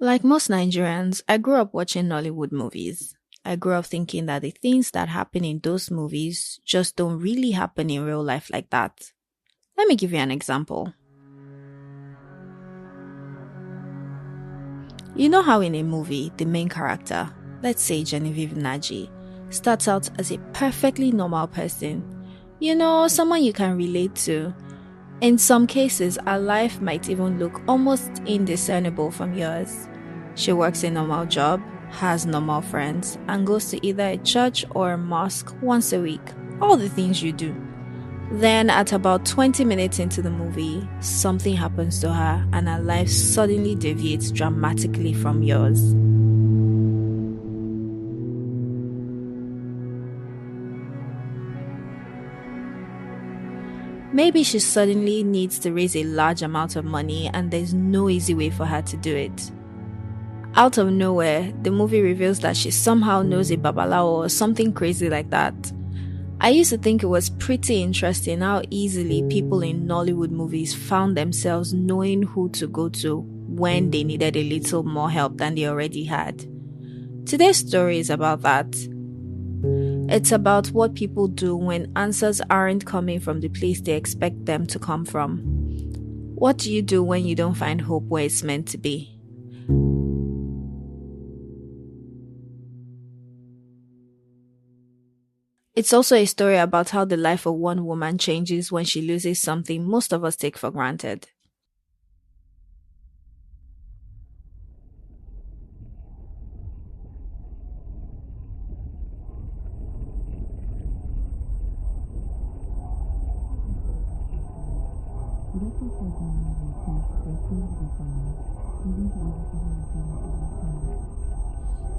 Like most Nigerians, I grew up watching Nollywood movies. I grew up thinking that the things that happen in those movies just don't really happen in real life like that. Let me give you an example. You know how in a movie, the main character, let's say Genevieve Naji, starts out as a perfectly normal person. You know, someone you can relate to. In some cases, our life might even look almost indiscernible from yours. She works a normal job, has normal friends, and goes to either a church or a mosque once a week. All the things you do. Then, at about 20 minutes into the movie, something happens to her and her life suddenly deviates dramatically from yours. Maybe she suddenly needs to raise a large amount of money and there's no easy way for her to do it. Out of nowhere, the movie reveals that she somehow knows a babalawo or something crazy like that. I used to think it was pretty interesting how easily people in Nollywood movies found themselves knowing who to go to when they needed a little more help than they already had. Today's story is about that. It's about what people do when answers aren't coming from the place they expect them to come from. What do you do when you don't find hope where it's meant to be? It's also a story about how the life of one woman changes when she loses something most of us take for granted.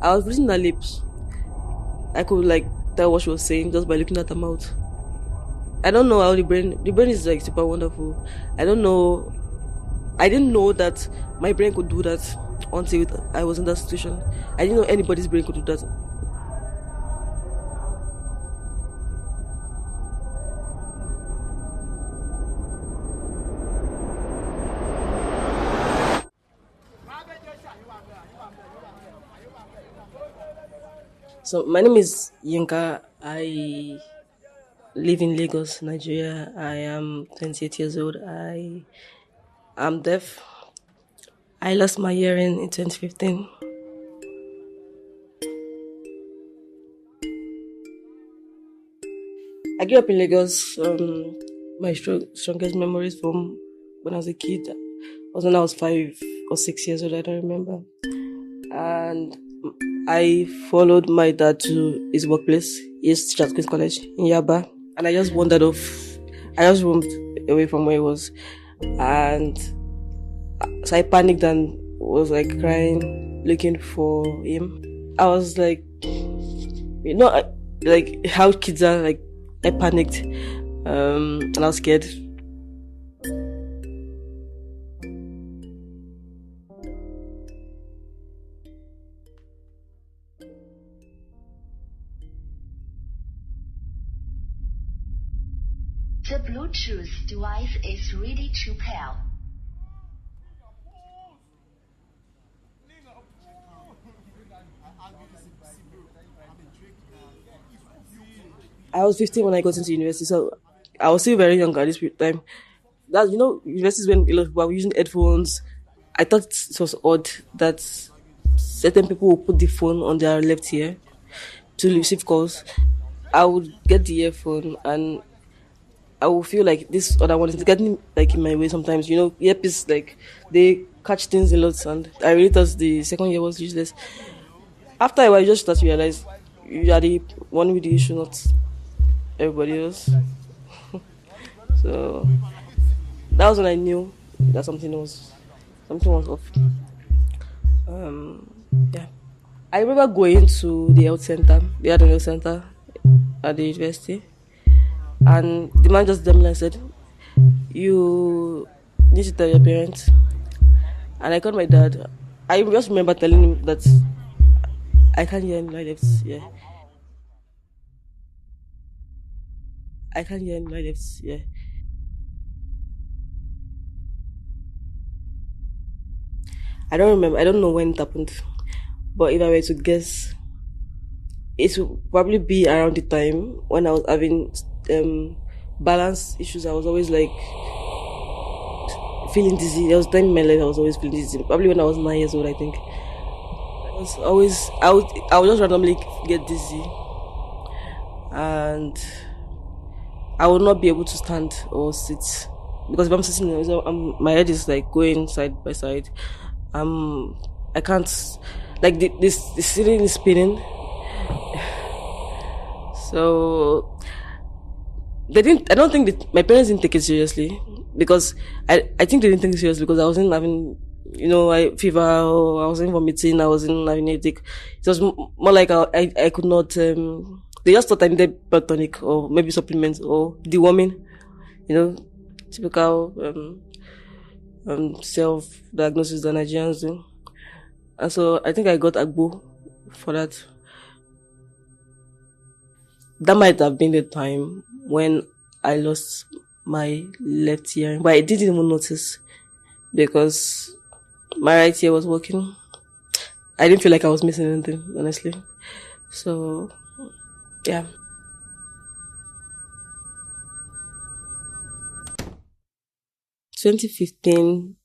I was reading her lips. I could like tell what she was saying just by looking at her mouth. I don't know how the brain is like super wonderful. I don't know. I didn't know that my brain could do that until I was in that situation. I didn't know anybody's brain could do that. So my name is Yinka. I live in Lagos, Nigeria. I am 28 years old. I am deaf. I lost my hearing in 2015. I grew up in Lagos. My strongest memories from when I was a kid was when I was 5 or 6 years old. I don't remember. And I followed my dad to his workplace. He used to teach at Queen's College in Yaba. And I just wandered off. I just roamed away from where he was. And so I panicked and was like crying, looking for him. I was like, like how kids are, like, I panicked. And I was scared. The Bluetooth device is ready to pair. I was 15 when I got into university, so I was still very young at this time. That, university is when a lot of people were using headphones. I thought it was odd that certain people would put the phone on their left ear to receive calls. I would get the earphone and I would feel like this other one is getting like in my way sometimes. Earpiece, like, they catch things a lot, and I really thought the second year was useless. After a while, you just start to realize you are the one with the issue, not everybody else. So that was when I knew that something was off. Um, yeah. I remember going to the health center. They had a health center at the university, and the man just demanded said, "You need to tell your parents." And I called my dad. I just remember telling him that I can't hear in my left ear. I can't hear in my left ear. I don't remember. I don't know when it happened. But if I were to guess, it would probably be around the time when I was having balance issues. I was always like feeling dizzy. There was a time in my life I was always feeling dizzy. Probably when I was 9 years old, I think. I was always I would just randomly get dizzy, and I would not be able to stand or sit because if I'm sitting, my head is like going side by side. Um, I can't like the sitting is spinning. So they didn't. I don't think that my parents didn't take it seriously because I think they didn't take it seriously because I wasn't having fever or I wasn't vomiting. I wasn't having headache. It was more like I could not. They just thought I needed blood tonic or maybe supplements or deworming. You know, typical self diagnosis that Nigerians do. And so I think I got Agbo for that. That might have been the time when I lost my left ear, but I didn't even notice because my right ear was working. I didn't feel like I was missing anything, honestly. So, yeah. 2015,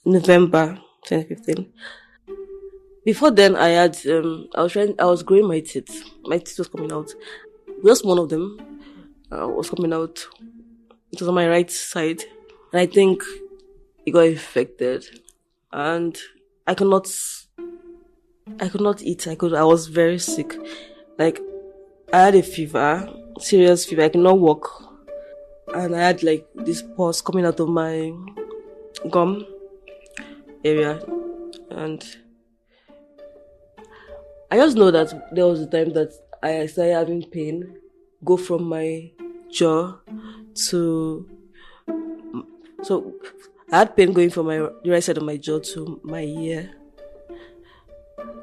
November 2015. Before then, I was growing my teeth. My teeth was coming out. Just one of them was coming out. It was on my right side. And I think it got infected. And I could not, I could not eat. I was very sick. Like, I had a fever, serious fever. I could not walk. And I had like this pus coming out of my gum area. And I just know that there was a time that I started having pain go from my jaw to. So I had pain going from the right side of my jaw to my ear.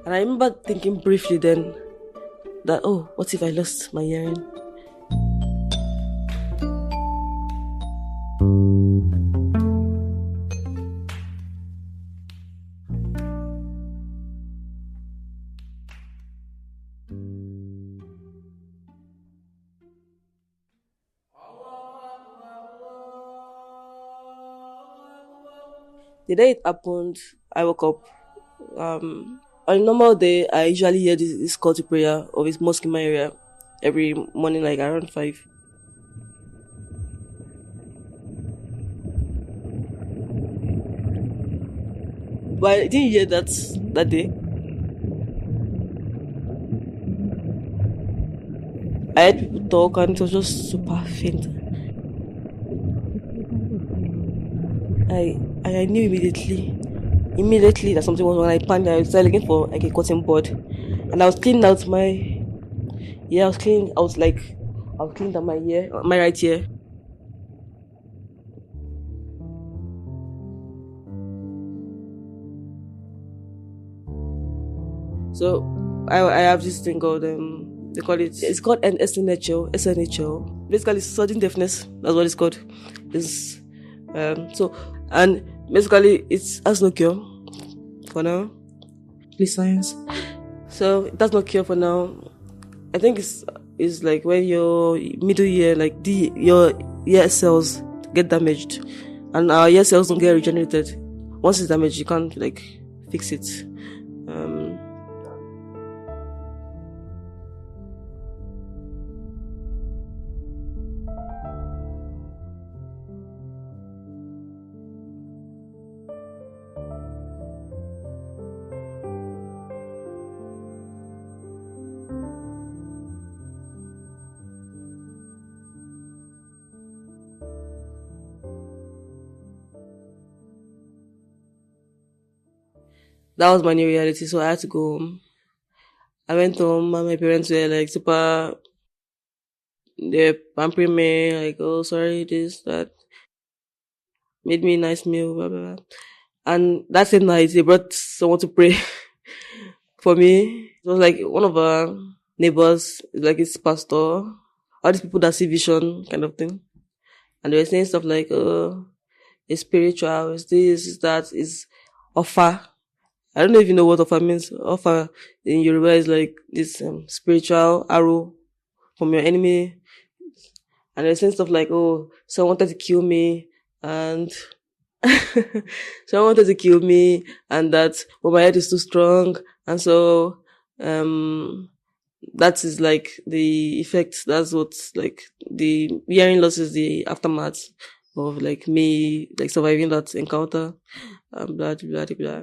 And I remember thinking briefly then that, oh, what if I lost my hearing? The day it happened, I woke up. On a normal day, I usually hear this call to prayer of his mosque in my area every morning, like around 5. But I didn't hear that day. I heard people talk and it was just super faint. I knew immediately that something was wrong. I panicked. I started looking for like a cotton board, and I was cleaning out my. Yeah, I was cleaning. I was cleaning out my ear, my right ear. So I have this thing called they call it's called an SNHL. Basically sudden deafness. That's what it's called. It's so and basically it has no cure for now. Please science. So it has no cure for now. I think it's like when your middle ear, like your ear cells get damaged, and our ear cells don't get regenerated. Once it's damaged, you can't like fix it. That was my new reality, so I had to go home. I went home and my parents were like super, they're pampering me, like, oh, sorry, this, that, made me a nice meal, blah, blah, blah. And that same night, they brought someone to pray for me. It was like one of our neighbors, like his pastor, all these people that see vision kind of thing. And they were saying stuff like, it's spiritual, it's this, it's that, it's offer. I don't know if you know what Ofa means. Ofa in Yoruba is like this spiritual arrow from your enemy. And they're saying stuff like, oh, someone wanted to kill me and someone wanted to kill me and that, but my head is too strong. And so, that is like the effect. That's what's like the hearing loss is the aftermath of like me, like surviving that encounter. Blah, blah, blah, blah.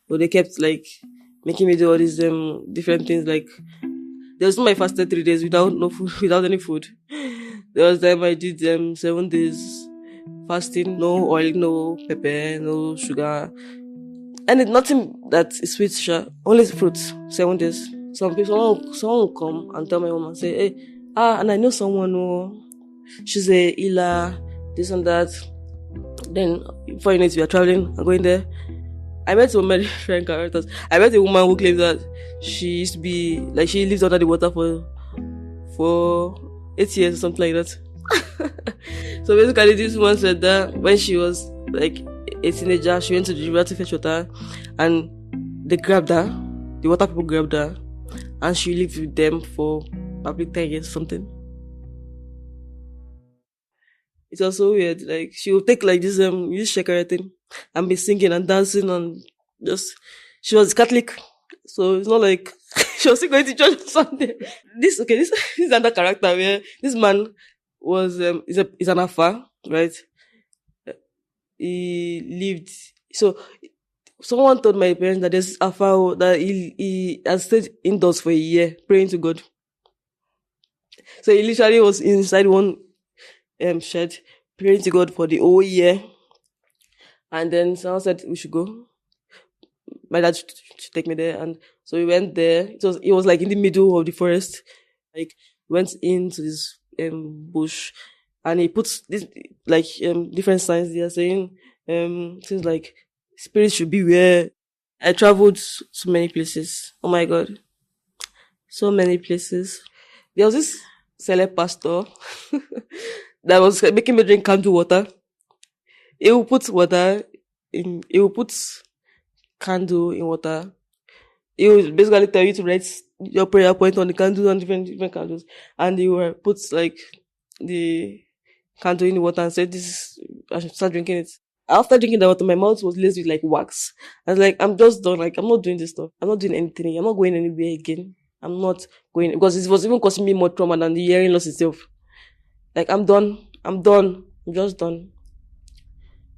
But they kept like making me do all these different things. Like there was my fasted 3 days without no food, without any food. There was time I did 7 days fasting, no oil, no pepper, no sugar, and it's nothing that is sweet, sure. Only fruits. 7 days. Someone will come and tell my mom and say, hey, and I know someone who she's a healer, this and that. Then before you know it, we are traveling and going there. I met so many different characters. I met a woman who claimed that she used to be like she lived under the water for 8 years or something like that. So basically, this woman said that when she was like a teenager, she went to the river to fetch water, and they grabbed her. The water people grabbed her, and she lived with them for probably 10 years or something. It was so weird. Like she would take like this shakara thing and be singing and dancing and just. She was Catholic, so it's not like she was still going to church on Sunday. This is another character where this man was is an Afa, right? He lived so. Someone told my parents that there's Afa that he has stayed indoors for a year praying to God. So he literally was inside one shed praying to God for the whole year. And then someone said we should go. My dad should take me there, and so we went there. It was like in the middle of the forest. Like went into this bush, and he puts this like different signs there saying things like spirit should be where. I traveled to many places. Oh my God, so many places. There was this celeb pastor that was making me drink candle water. He will put candle in water. He will basically tell you to write your prayer point on the candle and different candles. And he will put like the candle in the water and say, I should start drinking it. After drinking the water, my mouth was laced with like wax. I was like, I'm just done. Like, I'm not doing this stuff. I'm not doing anything. I'm not going anywhere again. I'm not going, because it was even causing me more trauma than the hearing loss itself. Like, I'm done. I'm just done.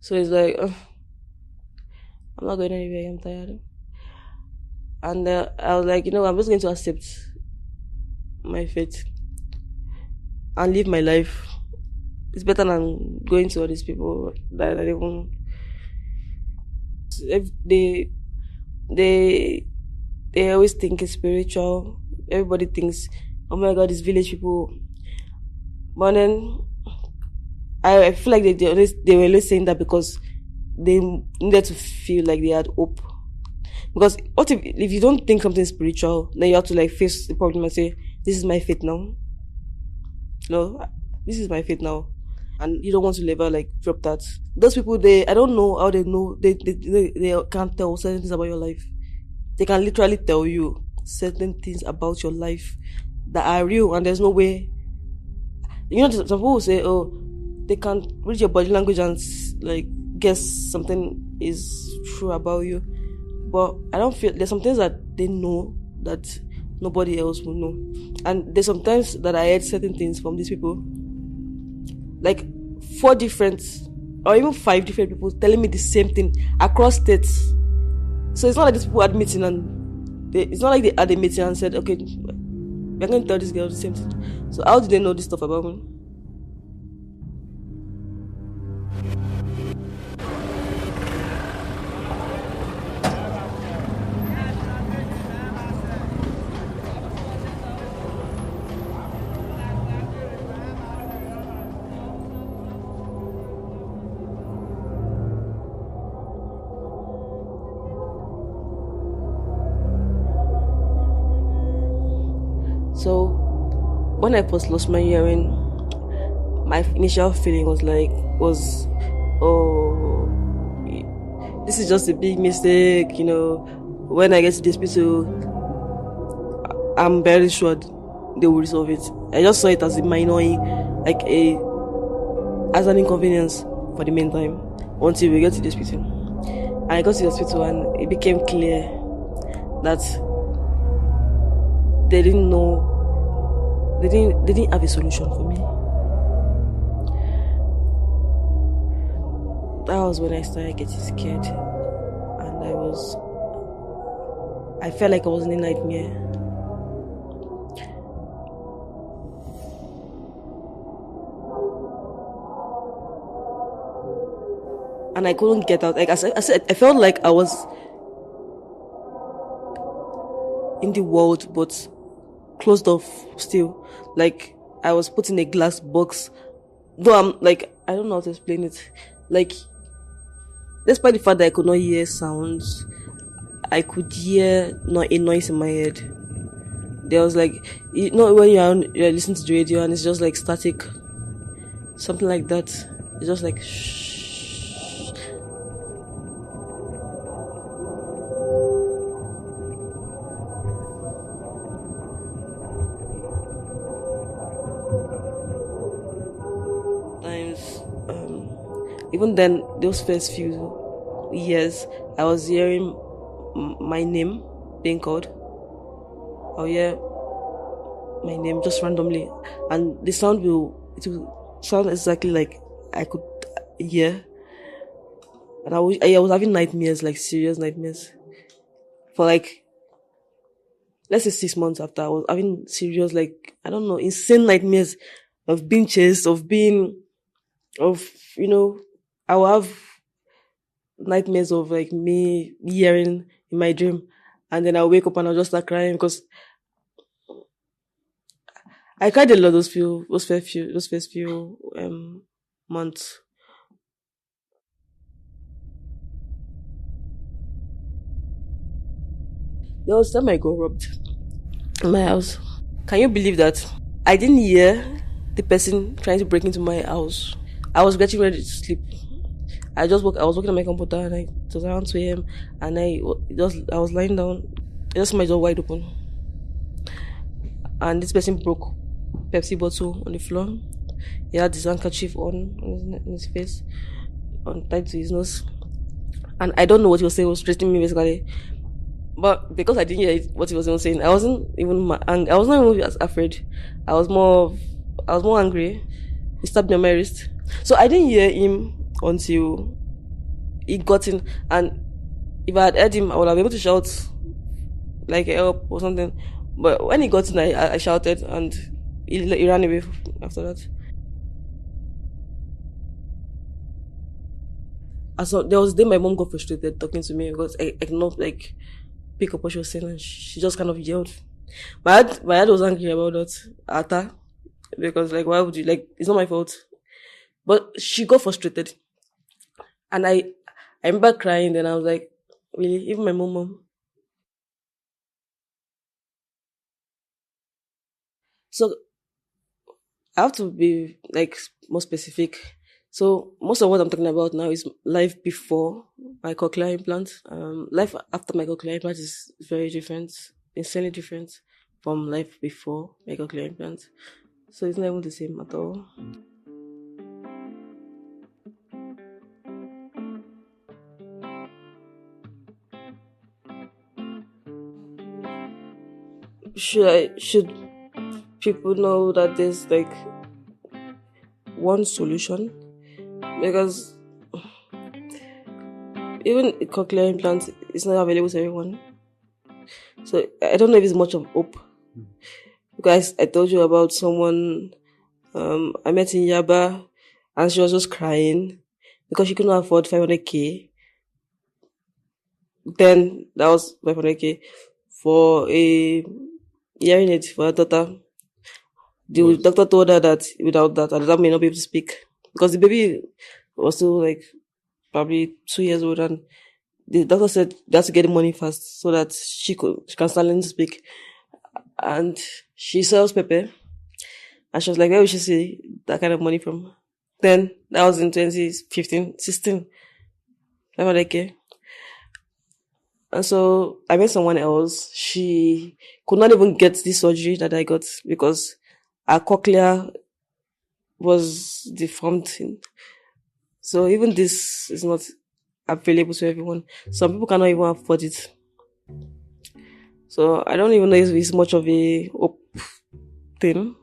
So it's like, I'm not going anywhere. I'm tired. And I was like, I'm just going to accept my fate and live my life. It's better than going to all these people that even they always think it's spiritual. Everybody thinks, oh my God, it's village people. But then I feel like they were always saying that because they needed to feel like they had hope. Because what if you don't think something spiritual, then you have to like face the problem and say, this is my fate now. No, this is my fate now. And you don't want to ever like drop that. Those people, I don't know how they know. They can't tell certain things about your life. They can literally tell you certain things about your life that are real, and there's no way. Some people will say, oh, they can read your body language and like guess something is true about you. But I don't feel there's some things that they know that nobody else will know. And there's sometimes that I heard certain things from these people. Like 4 different or even 5 different people telling me the same thing across states. So it's not like these people had meeting and it's not like they had a meeting and said, okay, we're going to tell this girl the same thing. So how do they know this stuff about me? So, when I first lost my hearing, my initial feeling was, oh, this is just a big mistake, When I get to the hospital, I'm very sure they will resolve it. I just saw it as a minor, as an inconvenience for the meantime, until we get to the hospital. And I got to the hospital and it became clear that they didn't know, they didn't have a solution for me. That was when I started getting scared, and I felt like I was in a nightmare. And I couldn't get out. Like I said, I felt like I was in the world, but closed off still. Like I was put in a glass box. Though I'm like, I don't know how to explain it. Like, despite the fact that I could not hear sounds, I could hear a noise in my head. There was like, when you're listening to the radio and it's just like static, something like that. It's just like shh. Even then, those first few years, I was hearing my name being called. I'll hear my name just randomly, and the sound will sound exactly like I could hear. And I was having nightmares, like serious nightmares, for like, let's say 6 months after. I was having serious, like, I don't know, insane nightmares of being chased, I will have nightmares of like me hearing in my dream, and then I'll wake up and I'll just start crying because I cried a lot those first few months. There was time I got robbed in my house. Can you believe that? I didn't hear the person trying to break into my house. I was getting ready to sleep. I was working on my computer, and it was around 2 a.m. and I was lying down. I just my door wide open, and this person broke Pepsi bottle on the floor. He had his handkerchief on his face, tied to his nose, and I don't know what he was saying. He was threatening me basically, but because I didn't hear what he was even saying, I wasn't even I was not even afraid. I was more angry. He stabbed me on my wrist, so I didn't hear him until he got in, and if I had heard him, I would have been able to shout like help or something. But when he got in, I shouted, and he ran away after that. And so there was a day my mom got frustrated talking to me because I could not like pick up what she was saying, and she just kind of yelled. My dad was angry about that at her because like, why would you, like, it's not my fault. But she got frustrated. And I remember crying, then I was like, really? Even my mom. So I have to be like more specific. So most of what I'm talking about now is life before my cochlear implant. Life after my cochlear implant is very different, insanely different from life before my cochlear implant. So it's not even the same at all. Should people know that there's like one solution? Because even a cochlear implant is not available to everyone. So I don't know if it's much of hope. Because I told you about someone I met in Yaba, and she was just crying because she couldn't afford 500k. Then that was 500k for a hearing aid for her daughter. The doctor told her that without that, her daughter may not be able to speak because the baby was still like probably 2 years old, and the doctor said they had to get the money first so that she can start learning to speak. And she sells pepper, and she was like, where will she see that kind of money from. Then that was in 2015, 16. I'm like, okay. And so I met someone else. She could not even get this surgery that I got because her cochlea was deformed. So even this is not available to everyone. Some people cannot even afford it. So I don't even know if it's much of a hope thing.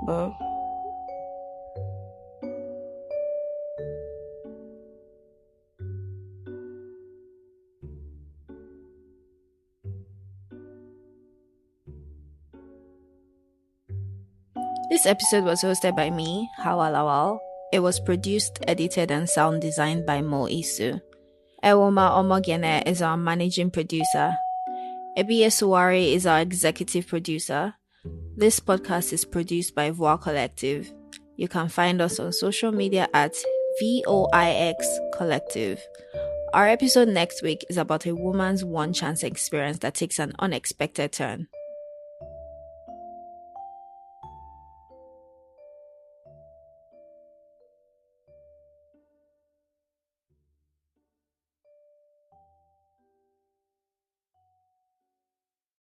But This episode was hosted by me, Hawa Lawal. It was produced, edited, and sound designed by Mo Isu. Ewoma Omogene is our managing producer. Ebiye Suwari is our executive producer. This podcast is produced by Voix Collective. You can find us on social media at VOIX Collective. Our episode next week is about a woman's one chance experience that takes an unexpected turn.